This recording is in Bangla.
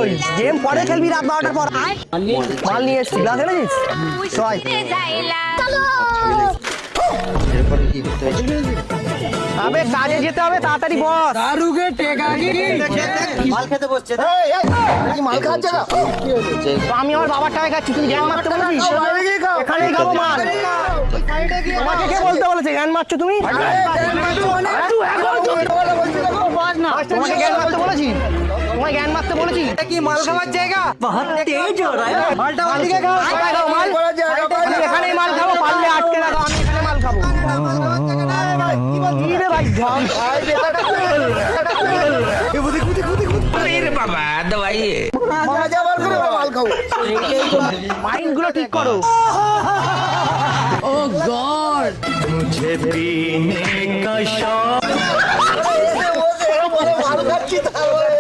ওই গেম পরে খেলবি রাত 12টার পর। মাল নিয়ে এসছি, গ্লাস এনেছিস? সবাই আবে কাজে যেতে হবে, তাড়াতাড়ি বস। দারুগে টেকাগি মাল খেতে বসছে মাল খাচ্ছে না। তো আমি আমার বাবার টাকা খাচ্ছি, তুমি জ্ঞান মারতে বলেছিস? এখানেই খাবো মাল। তোমাকে কে বলতে বলেছে জ্ঞান মারছো তুমি? তোমাকে জ্ঞান মারতে বলেছি? তোমায় জ্ঞান মারতে বলেছি? এটা কি মাল খাওয়ার জায়গা? মালটা ওদিকে খাও, কোথায় খাবো মাল? আমি এখানেই মাল খাবো, পারলে আটকে রাখো, আমি এখানে মাল খাবো। কি রে ভাই ঝাম? মাইন্ড গুলো ঠিক করো। ও গড मुझे पीने का शौक মাল খাচ্ছি তাহলে